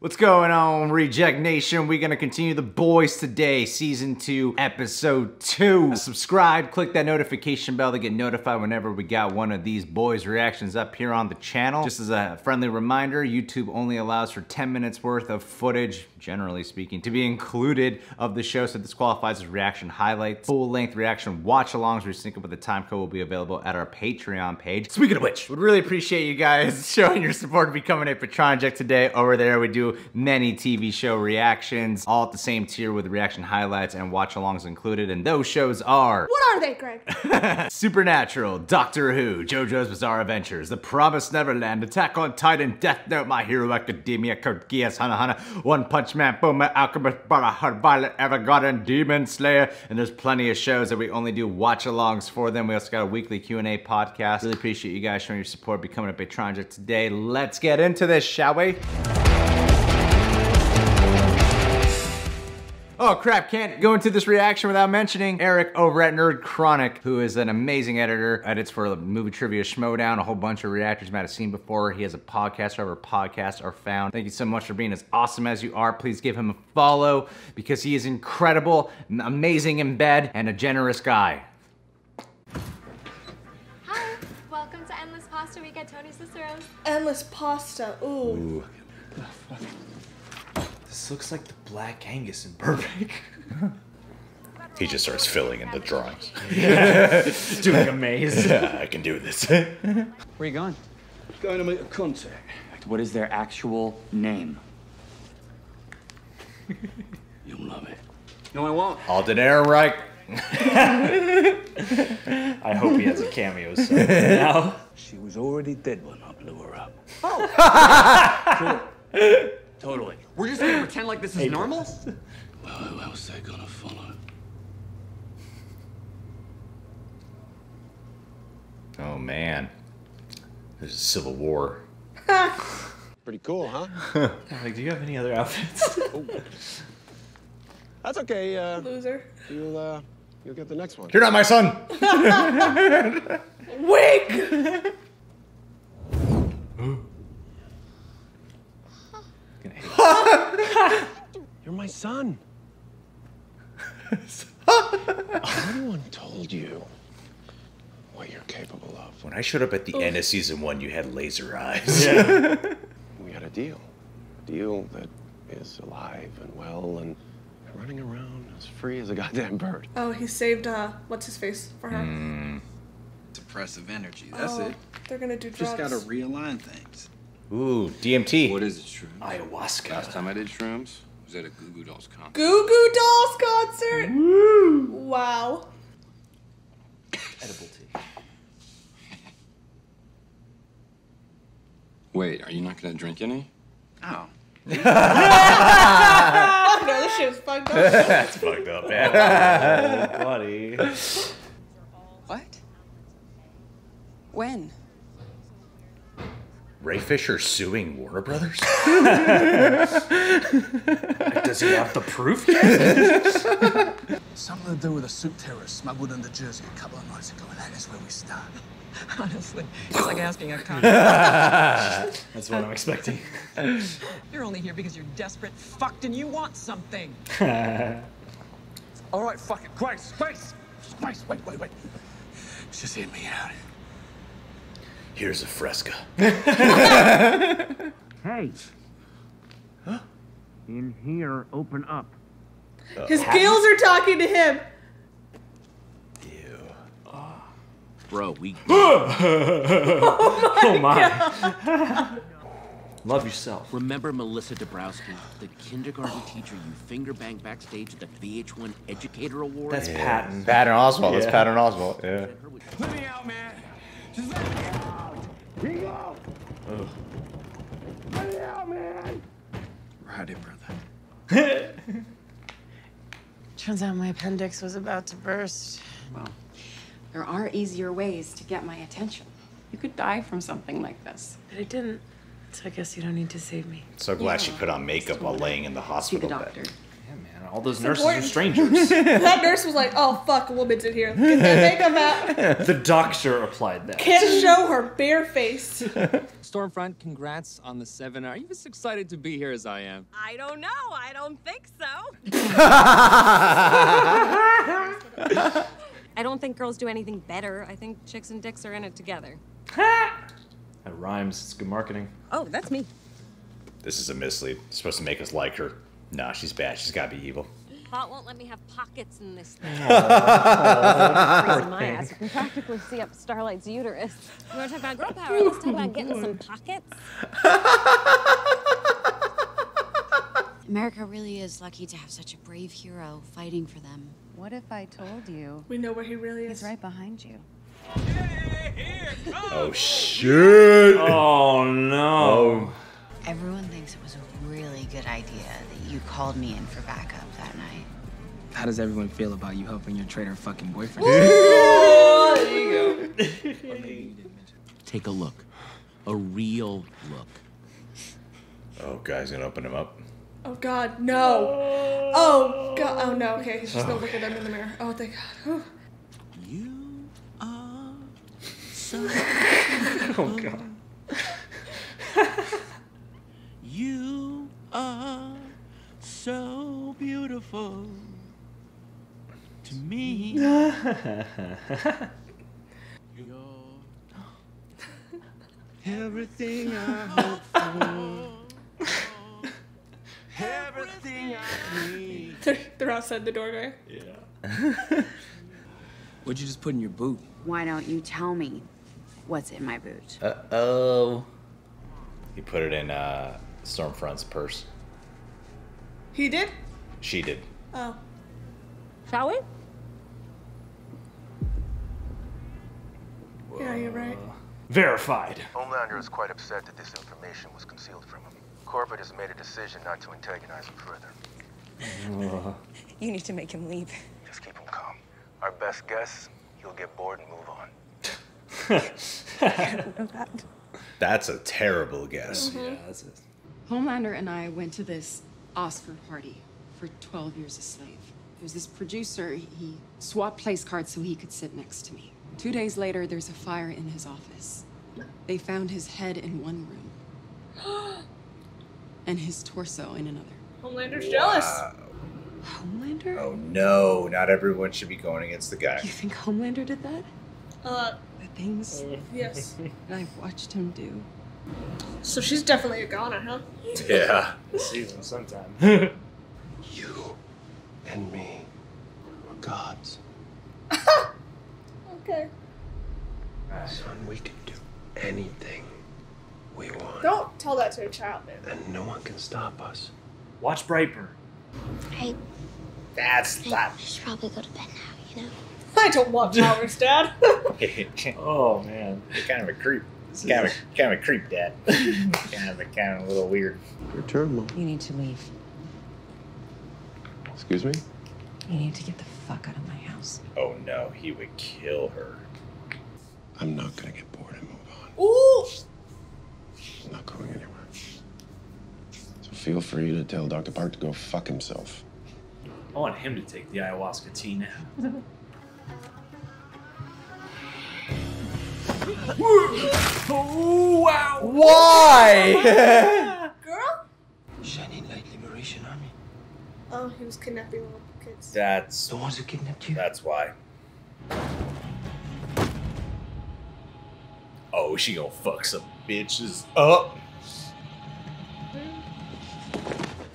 What's going on, Reject Nation? We're gonna continue The Boys today, Season 2, Episode 2. Subscribe, click that notification bell to get notified whenever we got one of these boys reactions up here on the channel. Just as a friendly reminder, YouTube only allows for 10 minutes worth of footage, generally speaking, to be included of the show, so this qualifies as reaction highlights. Full-length reaction watch-alongs, we sync up with the time code, will be available at our Patreon page. Speaking of which, would really appreciate you guys showing your support and becoming a Patronject today. Over there, we do many TV show reactions, all at the same tier with reaction highlights and watch-alongs included, and those shows are... What are they, Greg? Supernatural, Doctor Who, JoJo's Bizarre Adventures, The Promised Neverland, Attack on Titan, Death Note, My Hero Academia, Code Geass, Hana, One Punch Man, Boma, Alchemist, Brotherhood, Violet Evergarden, Demon Slayer, and there's plenty of shows that we only do watch-alongs for them. We also got a weekly Q&A podcast. Really appreciate you guys showing your support, becoming a Patronject today. Let's get into this, shall we? Oh crap, can't go into this reaction without mentioning Eric over at Nerd Chronic, who is an amazing editor, edits for Movie Trivia Schmodown, a whole bunch of reactors you might have seen before. He has a podcast wherever podcasts are found. Thank you so much for being as awesome as you are. Please give him a follow because he is incredible, amazing in bed, and a generous guy. Hi, welcome to Endless Pasta Week at Tony Cicero's. Endless pasta, ooh. This looks like the Black Angus in Burbank. He just starts filling in the drawings. Doing a maze. Yeah, I can do this. Where are you going? Going to make a contact. What is their actual name? You'll love it. No, I won't. Alden Ehrenreich. I hope he has a cameo soon. No. She was already dead when I blew her up. Cool. Totally. We're just gonna pretend like this is normal? Well, who else they gonna follow? Oh man, there's a civil war. Pretty cool, huh? Like, do you have any other outfits? That's okay. Loser. You'll get the next one. You're not my son. Wig! You're my son. Everyone told you what you're capable of. When I showed up at the end of season 1, you had laser eyes. Yeah. We had a deal. A deal that is alive and well and running around as free as a goddamn bird. Oh, he saved, what's his face for her. Suppressive energy, that's it. They're gonna do drugs. Just gotta realign things. Ooh, DMT. What is it, shrooms? Ayahuasca. Last time I did shrooms was at a Goo Goo Dolls concert. Goo Goo Dolls concert! Woo! Wow. Edible tea. Wait, are you not gonna drink any? Oh. Fuck no, this shit's fucked up. That's fucked up, man. Oh, buddy. What? When? Ray Fisher suing Warner Brothers? Does he have the proof? Something to do with a suit terrorist smuggled into Jersey a couple of nights ago, and that is where we start. Honestly, it's like asking a con. That's what I'm expecting. You're only here because you're desperate, fucked, and you want something. All right, fuck it. Grace, wait. Just hear me out. Here's a fresca. Hey. Huh? In here, open up. His gills are talking to him. Ew. Bro, we... Oh my. Love yourself. Remember Melissa Dabrowski, the kindergarten teacher you finger banged backstage at the VH1 Educator Award? That's Patton. Patton Oswalt. Yeah. That's Patton Oswalt. Yeah. Let me out, man. Just let me out. Here you go. Let me out, man. Ride it, brother. Turns out my appendix was about to burst. Well, There are easier ways to get my attention. You could die from something like this. But I didn't. So I guess you don't need to save me. So glad she put on makeup while laying in the See hospital the doctor. bed. Yeah, man. All those It's nurses important. are strangers. That nurse was like, "Oh fuck, a woman's in here. Get that makeup out. The doctor applied that. Can't show her bare face." Stormfront, congrats on the 7. Are you as excited to be here as I am? I don't know. I don't think so. I don't think girls do anything better. I think chicks and dicks are in it together. That rhymes. It's good marketing. Oh, that's me. This is a mislead. It's supposed to make us like her. Nah, she's bad. She's gotta be evil. Pot won't let me have pockets in this thing. Poor Freezing my ass. You can practically see up Starlight's uterus. You want to talk about girl power? Let's talk about getting some pockets. America really is lucky to have such a brave hero fighting for them. What if I told you? We know where he really is. He's right behind you. Oh shit! Oh no! Everyone thinks it was a really good idea that you called me in for backup that night. How does everyone feel about you helping your traitor fucking boyfriend? Take a look. A real look. Oh, guy's gonna open him up. Oh God, no. Oh God. Oh no. Okay, he's just gonna look at them in the mirror. Oh thank God. Whew. You are so. Oh God. You are so beautiful to me. Everything I hope for. Everything I need. They're outside the doorway. Yeah. What'd you just put in your boot? Why don't you tell me what's in my boot? Uh-oh. He put it in, Stormfront's purse. He did? She did. Oh. Shall we? Yeah, you're right. Verified. Homelander is quite upset that this information was concealed from him. Corporate has made a decision not to antagonize him further. You need to make him leave. Just keep him calm. Our best guess, he'll get bored and move on. I don't know that. That's a terrible guess. Yeah, that's it. Homelander and I went to this Oscar party for 12 Years a Slave. There's this producer, he swapped place cards so he could sit next to me. 2 days later, there's a fire in his office. They found his head in one room. And his torso in another. Homelander's jealous. Homelander? Oh no, not everyone should be going against the guy. You think Homelander did that? The things Yes. that I've watched him do. So she's definitely a goner, huh? Yeah. This season sometime. You and me are gods. Okay. Son, we can do anything we want. Don't tell that to a child, man. And no one can stop us. Watch Brightburn. I That's not. should probably go to bed now, you know? I don't want powers, Dad. Oh man. You're kind of a creep. Kind of a creep, Dad. kind of a little weird. Your turn, Mom. You need to leave. Excuse me? You need to get the fuck out of my house. Oh no, he would kill her. I'm not gonna get bored and move on. Ooh! I'm not going anywhere. So feel free to tell Dr. Park to go fuck himself. I want him to take the ayahuasca tea now. Oh, wow! Why? Girl? Shining Light Liberation Army. Oh, he was kidnapping little kids. That's The ones who kidnapped you? That's why. Oh, she gonna fuck some bitches up.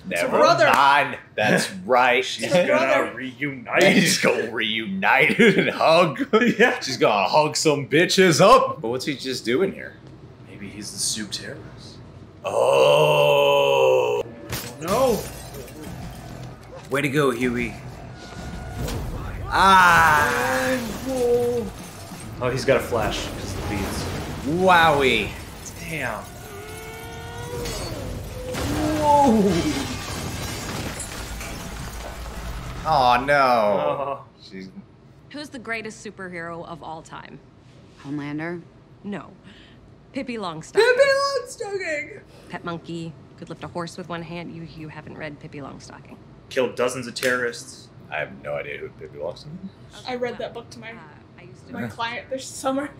Never brother. mind. That's right. She's brother. gonna reunite. She's gonna reunite and hug. Yeah. She's gonna hug some bitches up. But what's he just doing here? Maybe he's the soup terrorist. Oh. No. Way to go, Huey. Ah! Oh, he's got a flash because of the beads. Wowie. Damn. Whoa. Oh no. Oh. She's Who's the greatest superhero of all time? Homelander? No. Pippi Longstocking. Pippi Longstocking! Pet monkey. Could lift a horse with one hand. You haven't read Pippi Longstocking. killed dozens of terrorists. I have no idea who it belongs to. I read that book to my client this summer.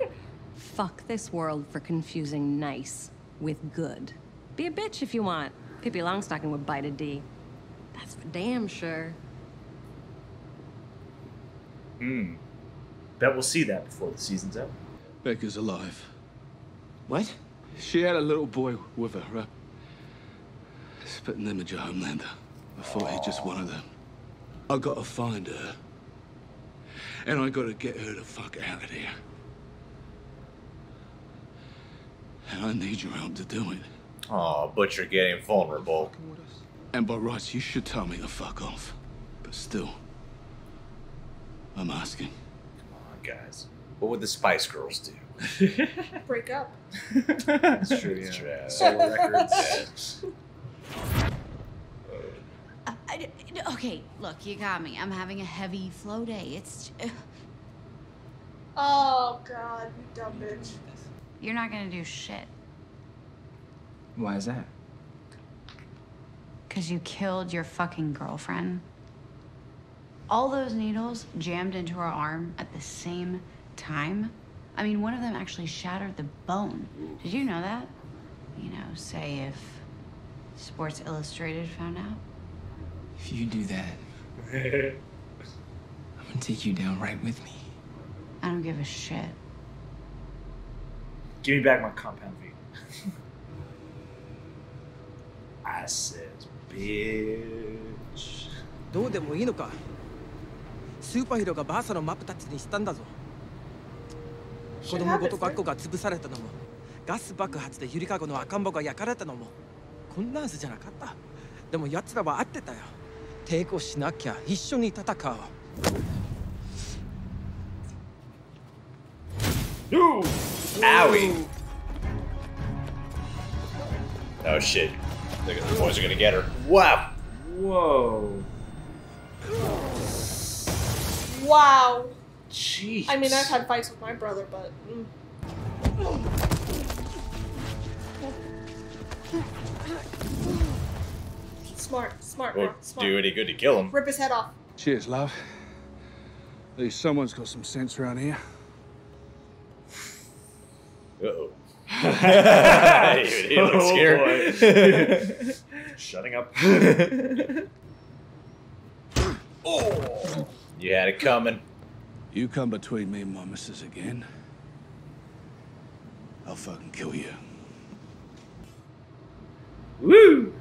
Fuck this world for confusing nice with good. Be a bitch if you want. Pippi Longstocking would bite a D. That's for damn sure. Bet we'll see that before the season's out. Becca's alive. What? She had a little boy with her, right? Spit an image of Homelander. I thought he's just one of them. I gotta find her. And I gotta get her the fuck out of here. And I need your help to do it. Oh, Butcher getting vulnerable. And by rights, you should tell me to fuck off. But still, I'm asking. Come on, guys. What would the Spice Girls do? Break up. That's true, yeah. Solo records. Okay, look, you got me. I'm having a heavy flow day. It's... Oh, God, you dumb bitch. You're not gonna do shit. Why is that? Because you killed your fucking girlfriend. All those needles jammed into her arm at the same time. I mean, one of them actually shattered the bone. Did you know that? You know, say if Sports Illustrated found out. If you do that, I'm gonna take you down right with me. I don't give a shit. Give me back my compound V. I says, bitch. どうでもいいのか。スーパーヒーローがバーサの真っ二つにしたんだぞ。子供ごと学校が潰されたのも、ガス爆発でゆりかごの赤ん坊が焼かれたのも、こんなはずじゃなかった。でも奴らは合ってたよ。抵抗しなきゃ一緒に戦おう。Owie! Oh shit. The boys are gonna get her. Wow! Whoa. Wow. Jeez. I mean, I've had fights with my brother, but... Smart, Won't smart. do any good to kill him. Rip his head off. Cheers, love. At least someone's got some sense around here. Uh-oh. he looks scared. Shutting up. Oh! You had it coming. You come between me and my missus again, I'll fucking kill you. Woo!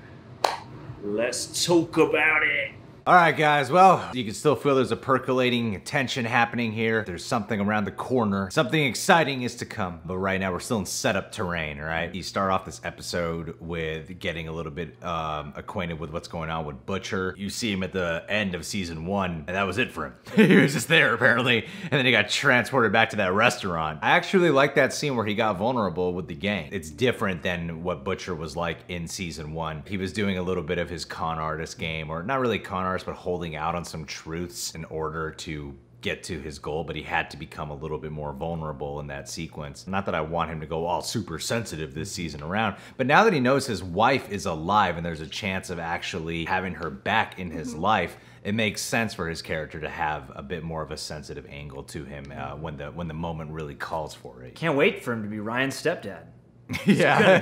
Let's talk about it. All right, guys, well, you can still feel there's a percolating tension happening here. There's something around the corner. Something exciting is to come, but right now we're still in setup terrain, all right? You start off this episode with getting a little bit acquainted with what's going on with Butcher. You see him at the end of season 1, and that was it for him. He was just there, apparently, and then he got transported back to that restaurant. I actually like that scene where he got vulnerable with the gang. It's different than what Butcher was like in season 1. He was doing a little bit of his con artist game, or not really con artist, but holding out on some truths in order to get to his goal, but he had to become a little bit more vulnerable in that sequence. Not that I want him to go all super sensitive this season around, but now that he knows his wife is alive and there's a chance of actually having her back in his life, it makes sense for his character to have a bit more of a sensitive angle to him when the moment really calls for it. Can't wait for him to be Ryan's stepdad. Yeah.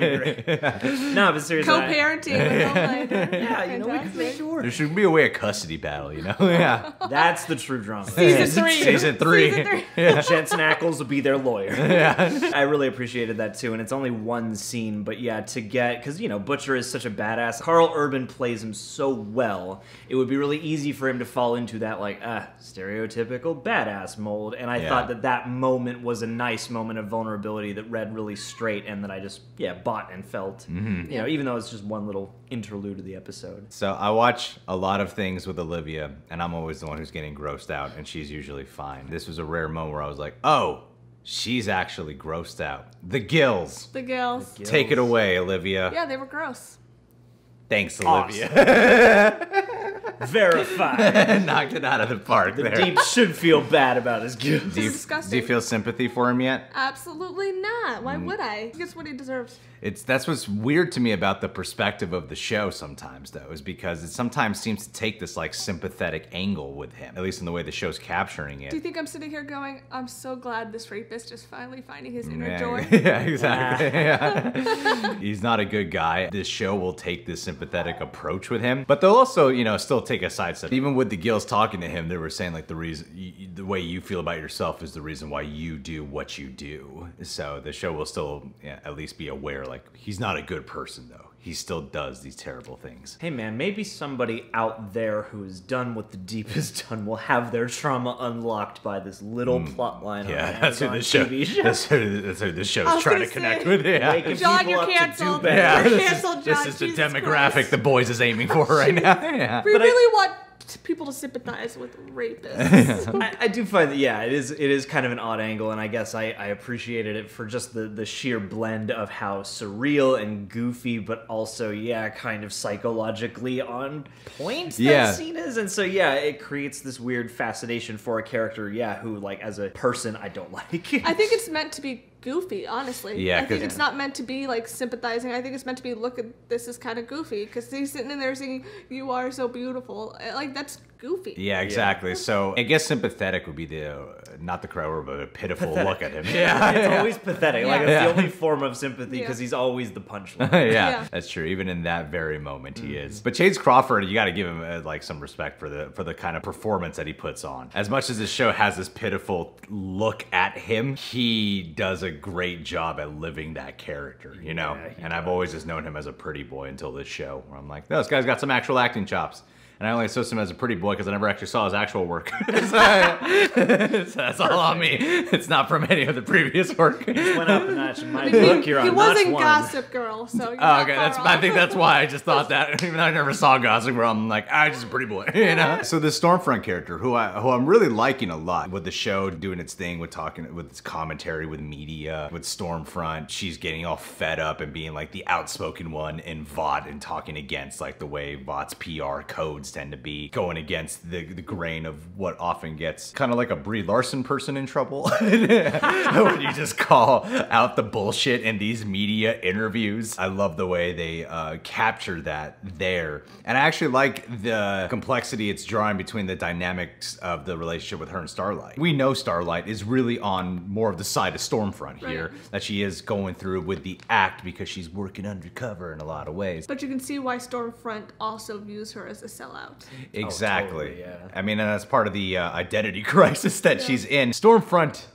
No, but seriously. Co-parenting with Homelander. Yeah, you know, we can make it work. There should be a way of custody battle, you know? Yeah. That's the true drama. Season 3. Season 3. Jensen Ackles will be their lawyer. Yeah. I really appreciated that too, and it's only one scene, but yeah, to get, because, you know, Butcher is such a badass. Carl Urban plays him so well, it would be really easy for him to fall into that, like, stereotypical badass mold, and I thought that that moment was a nice moment of vulnerability that read really straight, and that I just, bought and felt. You know, even though it's just one little interlude of the episode. So I watch a lot of things with Olivia, and I'm always the one who's getting grossed out, and she's usually fine. This was a rare moment where I was like, oh, she's actually grossed out. The gills. The gills. Take it away, Olivia. Yeah, they were gross. Thanks, Awesome. Olivia. Verified. Knocked it out of the park The there. Deep should feel bad about his gills. Disgusting. Do you feel sympathy for him yet? Absolutely not. Why would I? He gets what he deserves. That's what's weird to me about the perspective of the show sometimes, though, is because it sometimes seems to take this like sympathetic angle with him, at least in the way the show's capturing it. Do you think I'm sitting here going, I'm so glad this rapist is finally finding his inner joy? Yeah, exactly. Yeah. He's not a good guy. This show will take this sympathetic approach with him, but they'll also, you know, still take a side step. Even with the Gills talking to him, they were saying like the way you feel about yourself is the reason why you do what you do. So the show will still at least be aware, like, he's not a good person though. He still does these terrible things. Hey man, maybe somebody out there who's done what the Deep has done will have their trauma unlocked by this little plot line. Yeah, that's who on this show. TV show. That's who this show is trying to connect with. Yeah. Waking John, people you're up canceled. to do Yeah, better. You're this canceled, is, John. this is the Jesus demographic Christ. the boys is aiming for right now. Yeah. We really want people to sympathize with rapists. I do find that, yeah, it is kind of an odd angle, and I guess I appreciated it for just the sheer blend of how surreal and goofy, but also, yeah, kind of psychologically on point that scene is. And so, yeah, it creates this weird fascination for a character, yeah, who, like, as a person, I don't like. I think it's meant to be goofy, honestly. Yeah, I think it's not meant to be like sympathizing. I think it's meant to be, look at this is kind of goofy because he's sitting in there singing "You Are So Beautiful." Like, that's goofy. Yeah, exactly. So I guess sympathetic would be not the correct word, but a pitiful Pathetic. look at him. Yeah, it's always pathetic. Like, it's Yeah. the only form of sympathy because he's always the punchline. Yeah, that's true. Even in that very moment, he is. But Chase Crawford, you got to give him like some respect for the kind of performance that he puts on. As much as this show has this pitiful look at him, he does a great job at living that character, you know? And I've always just known him as a pretty boy until this show, where I'm like, no, this guy's got some actual acting chops. And I only associate him as a pretty boy because I never actually saw his actual work. So that's all on me. It's not from any of the previous work. Just went up a notch in my I mean, book. You're he on was notch in one. Gossip Girl, so you're Oh, not okay, far I off. think that's why I just thought that. Even though I never saw Gossip Girl, I'm like, just a pretty boy, you know. So the Stormfront character, who I'm really liking a lot, with the show doing its thing with talking, with its commentary, with media, with Stormfront, she's getting all fed up and being like the outspoken one in VOT and talking against like the way VOT's PR codes tend to be, going against the grain of what often gets kind of like a Brie Larson person in trouble when you just call out the bullshit in these media interviews. I love the way they capture that there. And I actually like the complexity it's drawing between the dynamics of the relationship with her and Starlight. We know Starlight is really on more of the side of Stormfront here, that she is going through with the act because she's working undercover in a lot of ways. But you can see why Stormfront also views her as a sellout. Exactly. Totally, yeah. I mean, and that's part of the identity crisis that she's in. Stormfront,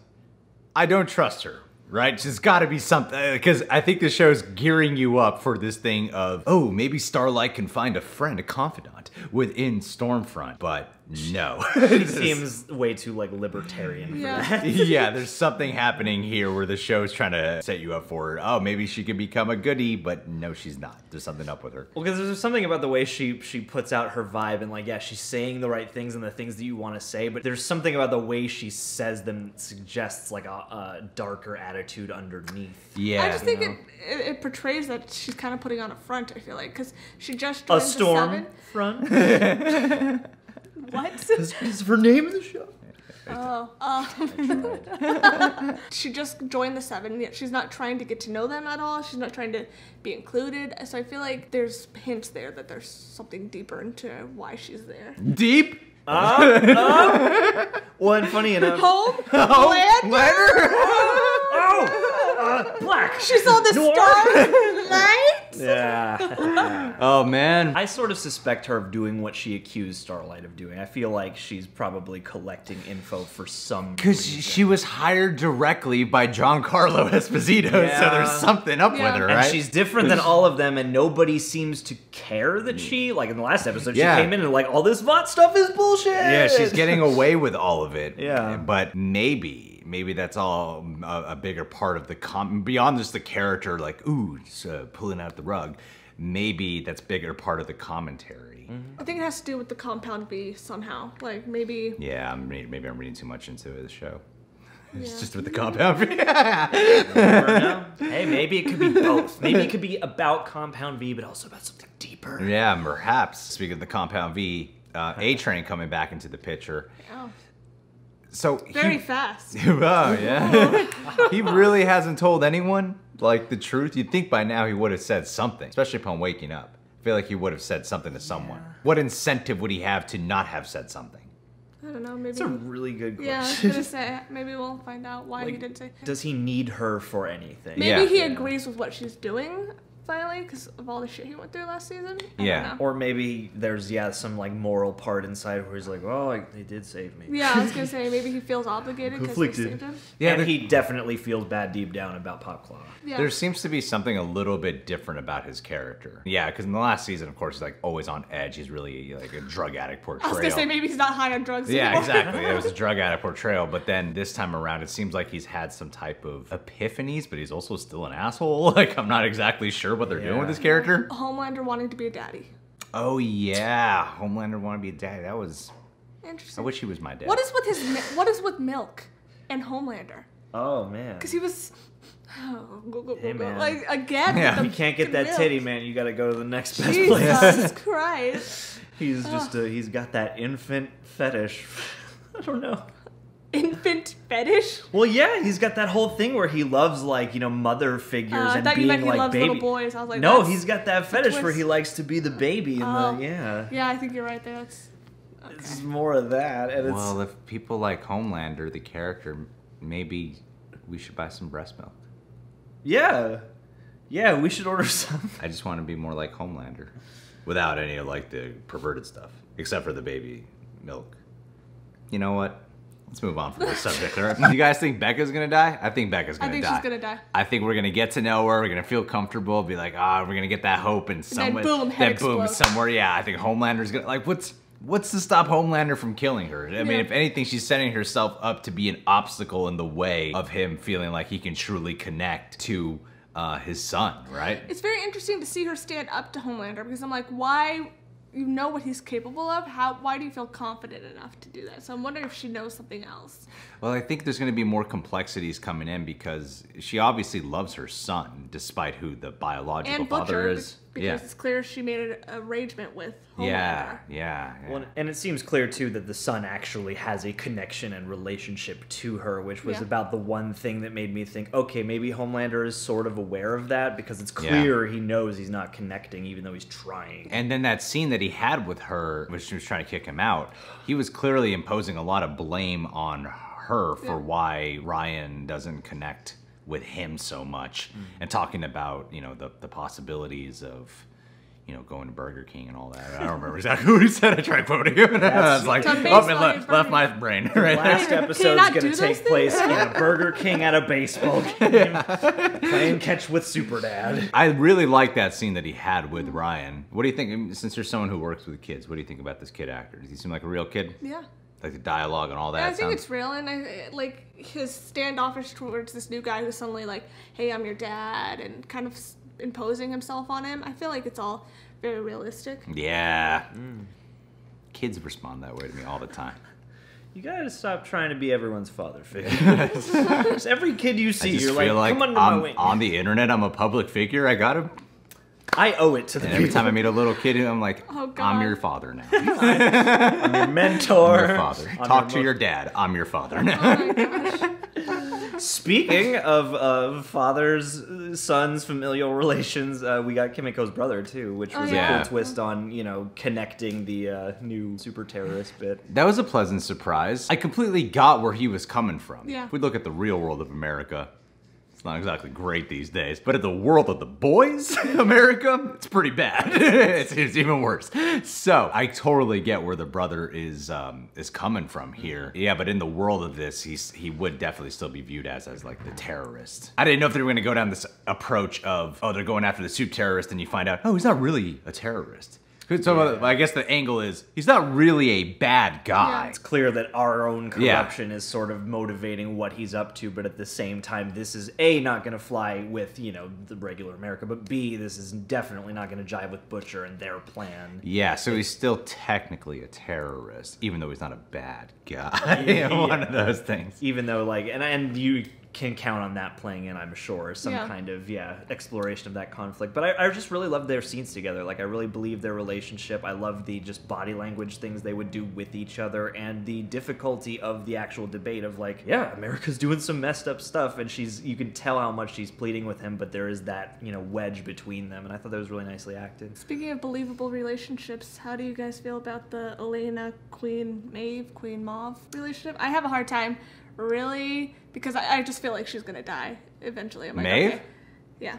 I don't trust her. Right? There's got to be something, because I think the show's gearing you up for this thing of, oh, maybe Starlight can find a friend, a confidant within Stormfront, but no. She seems way too like libertarian for that. Yeah, there's something happening here where the show's trying to set you up for, oh, maybe she could become a goodie, but no, she's not. There's something up with her. Well, because there's something about the way she puts out her vibe, and like, yeah, she's saying the right things and the things that you want to say, but there's something about the way she says them that suggests like a darker attitude underneath. Yeah. I just think it portrays that she's kind of putting on a front, I feel like, because she just joined A storm the 7. front? What? Is her name in the show? She just joined the 7, yet she's not trying to get to know them at all. She's not trying to be included. So I feel like there's hints there that there's something deeper into why she's there. Deep? Well, and funny enough, Homelander? Black. She saw the starlight? Yeah. Oh, man. I sort of suspect her of doing what she accused Starlight of doing. I feel like she's probably collecting info for some Because she was hired directly by Giancarlo Esposito, so there's something up with her, right? And she's different than all of them, and nobody seems to care that she, like in the last episode, she came in and like, all this VOT stuff is bullshit. Yeah, she's getting away with all of it. Yeah. But maybe that's all a bigger part of the beyond just the character, like, ooh, just pulling out the rug. Maybe that's bigger part of the commentary. I think it has to do with the Compound V somehow. Like, maybe... Yeah, maybe I'm reading too much into the show. It's Yeah. just with the Compound V. Hey, maybe it could be both. Maybe it could be about Compound V, but also about something deeper. Yeah, perhaps. Speaking of the Compound V, A-Train coming back into the picture. Oh. So Very fast. Oh, yeah. He really hasn't told anyone, like, the truth. You'd think by now he would have said something, especially upon waking up. I feel like he would have said something to someone. What incentive would he have to not have said something? I don't know, maybe... That's a really good question. Yeah, I was gonna say, maybe we'll find out why he didn't say... Does he need her for anything? Maybe he agrees with what she's doing, finally, because of all the shit he went through last season. I don't know. Or maybe there's, some, like, moral part inside where he's like, well, like, they did save me. Yeah, I was gonna say, maybe he feels obligated because they saved him. Yeah, and he definitely feels bad deep down about Pop Claw. Yeah. There seems to be something a little bit different about his character. Yeah, because in the last season, of course, he's like always on edge. He's really like a drug addict portrayal. I was gonna say maybe he's not high on drugs Yeah, anymore. exactly. It was a drug addict portrayal. But then this time around, it seems like he's had some type of epiphanies, but he's also still an asshole. Like, I'm not exactly sure what they're doing with his character. Homelander wanting to be a daddy. Oh, yeah. Homelander wanted to be a daddy. That was... Interesting. I wish he was my dad. What is with Milk and Homelander? Oh, man. Because he was... Hey, man. Like, again, You can't get that milk. titty, man. You gotta go to the next best Jesus place. Christ. He's just he's got that infant fetish. I don't know. Infant fetish? Well, yeah, he's got that whole thing where he loves, like, mother figures I and thought you being meant he like loves baby. little boys. I was like, No, that's he's got that a fetish where twist. he likes to be the baby in Oh. the I think you're right there. That's It's more of that, and it's Well, if people like Homelander, the character, maybe we should buy some breast milk. Yeah, we should order some. I just want to be more like Homelander, without any of like the perverted stuff, except for the baby milk. You know what? Let's move on from this subject. All right? You guys think Becca's gonna die? I think Becca's gonna die. I think she's gonna die. I think we're gonna get to know her. We're gonna feel comfortable. Be like, we're gonna get that hope in some way. boom, head explodes. Somewhere. Yeah, I think Homelander's gonna like what's to stop Homelander from killing her? I mean, if anything, she's setting herself up to be an obstacle in the way of him feeling like he can truly connect to his son, right? It's very interesting to see her stand up to Homelander because I'm like, why? You know what he's capable of. Why do you feel confident enough to do that? So I'm wondering if she knows something else. Well, I think there's going to be more complexities coming in because she obviously loves her son, despite who the biological And father Butcher, is. because it's clear she made an arrangement with Homelander. Yeah. Well, and it seems clear too that the son actually has a connection and relationship to her, which was about the one thing that made me think, okay, maybe Homelander is sort of aware of that because it's clear he knows he's not connecting, even though he's trying. And then that scene that he had with her, when she was trying to kick him out, he was clearly imposing a lot of blame on her for why Ryan doesn't connect with him so much, and talking about the possibilities of going to Burger King and all that. I don't remember exactly what he said. I tried quoting him, and I was like, it left my brain. Right Last there. episode's going to take place in a Burger King at a baseball game, playing catch with Super Dad. I really like that scene that he had with Ryan. What do you think? Since you're someone who works with kids, what do you think about this kid actor? Does he seem like a real kid? Yeah. Like the dialogue and all that. Yeah, I think it's real, and I like his standoffish towards this new guy who's suddenly like, "Hey, I'm your dad," and kind of imposing himself on him. I feel like it's all very realistic. Yeah. Kids respond that way to me all the time. You gotta stop trying to be everyone's father figure. Just every kid you see, you're like, come under my wing. On the internet, I'm a public figure. I owe it to the Every time I meet a little kid, I'm like, oh, God. I'm your father now. I'm your mentor. I'm your father. Talk to your dad. I'm your father now. Oh my gosh. Speaking of fathers, sons, familial relations, we got Kimiko's brother too, which was a cool twist on, connecting the new super terrorist bit. That was a pleasant surprise. I completely got where he was coming from. Yeah. If we look at the real world of America, it's not exactly great these days, but in the world of the boys, America, it's pretty bad. it's even worse. So I totally get where the brother is coming from here. Yeah, but in the world of this, he would definitely still be viewed as like the terrorist. I didn't know if they were going to go down this approach of, they're going after the soup terrorist, and you find out, he's not really a terrorist. So I guess the angle is he's not really a bad guy. It's clear that our own corruption is sort of motivating what he's up to, but at the same time, this is A, not going to fly with, the regular America, but B, this is definitely not going to jive with Butcher and their plan. Yeah, so he's still technically a terrorist, even though he's not a bad guy. One of those things. Even though, and you can count on that playing in, I'm sure. Some Yeah. kind of, exploration of that conflict. But I just really loved their scenes together. Like, I really believe their relationship. I love the just body language things they would do with each other, and the difficulty of the actual debate of, like, yeah, America's doing some messed up stuff, and you can tell how much she's pleading with him, but there is that, wedge between them, and I thought that was really nicely acted. Speaking of believable relationships, how do you guys feel about the Elena, Queen Maeve, Queen Mauve relationship? I have a hard time, really, because I just feel like she's gonna die eventually. I'm like, Maeve? okay. Yeah.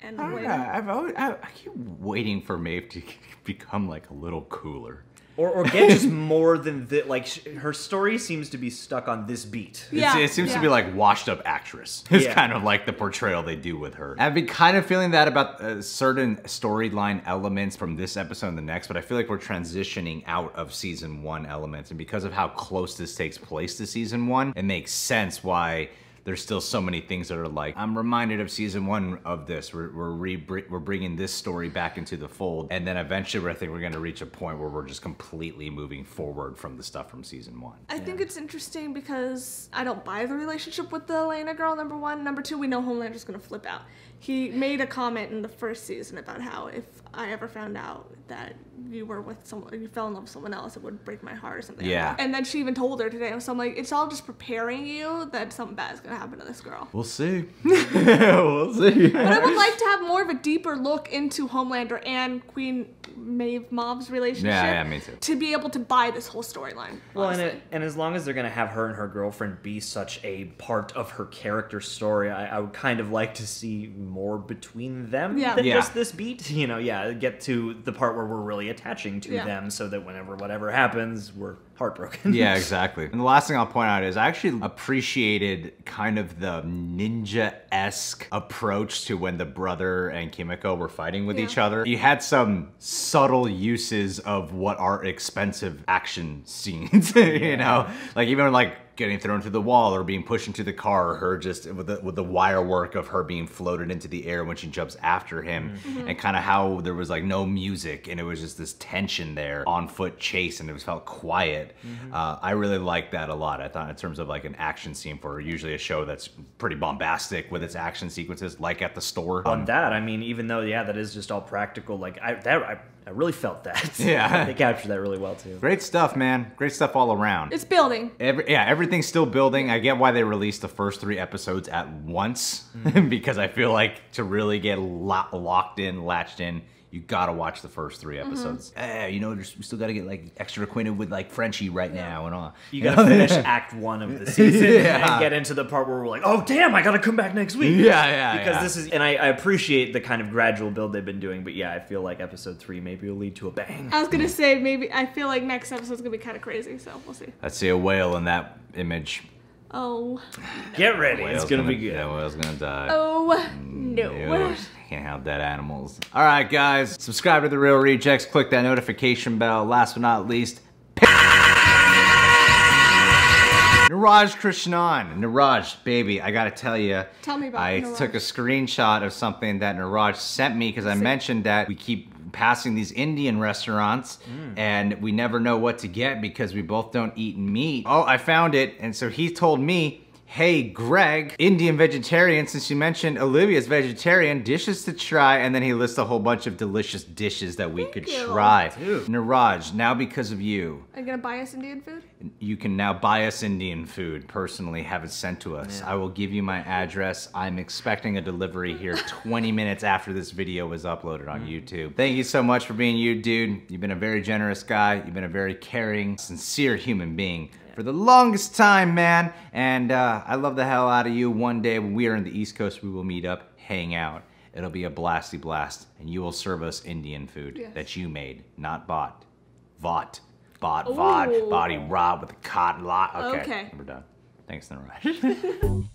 And I don't know. I keep waiting for Maeve to become like a little cooler. Or get just more than that. Like, her story seems to be stuck on this beat. It seems to be like washed up actress. It's kind of like the portrayal they do with her. I've been kind of feeling that about certain storyline elements from this episode and the next, but I feel like we're transitioning out of season 1 elements. And because of how close this takes place to season 1, it makes sense why there's still so many things that are like, I'm reminded of season 1 of this. We're bringing this story back into the fold, and then eventually I think we're gonna reach a point where we're just completely moving forward from the stuff from season 1. I think it's interesting because I don't buy the relationship with the Elena girl, number 1. Number 2, we know Homelander's gonna flip out. He made a comment in the first season about how if I ever found out that you were with someone, you fell in love with someone else, it would break my heart or something. Yeah. Like that. And then she even told her today, so I'm like, it's all just preparing you that something bad is gonna happen to this girl. We'll see. We'll see. But I would like to have more of a deeper look into Homelander and Queen Maeve Mauve's relationship. Yeah, me too. To be able to buy this whole storyline. Well, and as long as they're going to have her and her girlfriend be such a part of her character story, I would kind of like to see more between them than just this beat. Get to the part where we're really attaching to them so that whenever whatever happens, we're heartbroken. Yeah, exactly. And the last thing I'll point out is I actually appreciated kind of the ninja-esque approach to when the brother and Kimiko were fighting with each other. You had some subtle uses of what are expensive action scenes, you know? Like even like getting thrown through the wall or being pushed into the car, or her just with the wire work of her being floated into the air when she jumps after him, and kind of how there was like no music and it was just this tension there, on foot chase, and it was felt quiet. I really liked that a lot. I thought in terms of like an action scene for usually a show that's pretty bombastic with its action sequences, like at the store. On that, I mean, even though that is just all practical, like I really felt that. Yeah. They captured that really well too. Great stuff, man. Great stuff all around. It's building. Everything's still building. I get why they released the first 3 episodes at once, because I feel like to really get locked in, latched in, you gotta watch the first 3 episodes. We still gotta get like extra acquainted with like Frenchie right now and all. You gotta finish Act 1 of the season and get into the part where we're like, oh damn, I gotta come back next week. Because this is, and I appreciate the kind of gradual build they've been doing, but I feel like episode 3 maybe will lead to a bang. I was gonna say, maybe, I feel like next episode's gonna be kind of crazy, so we'll see. I see a whale in that image. Oh. Get ready, it's gonna be good. That whale's gonna die. Oh, no. Can't have dead animals. All right, guys, subscribe to The Real Rejects, click that notification bell. Last but not least, Niraj Krishnan. Niraj, baby, I gotta tell you. Tell me about I Niraj. took a screenshot of something that Niraj sent me because I mentioned that we keep passing these Indian restaurants and we never know what to get because we both don't eat meat. Oh, I found it. And so he told me, hey, Greg, Indian vegetarian, since you mentioned Olivia's vegetarian, dishes to try, and then he lists a whole bunch of delicious dishes that we could try. Niraj, now because of you, Are you gonna buy us Indian food? you can now buy us Indian food, personally, have it sent to us. I will give you my address. I'm expecting a delivery here 20 minutes after this video was uploaded on YouTube. Thank you so much for being you, dude. You've been a very generous guy. You've been a very caring, sincere human being for the longest time, man. And I love the hell out of you. One day when we are in the East Coast, we will meet up, hang out. It'll be a blasty blast, and you will serve us Indian food that you made, not bought. Vought. Bought, vought, body robbed with a cotton lot. Okay, we're done. Thanks, Niraj.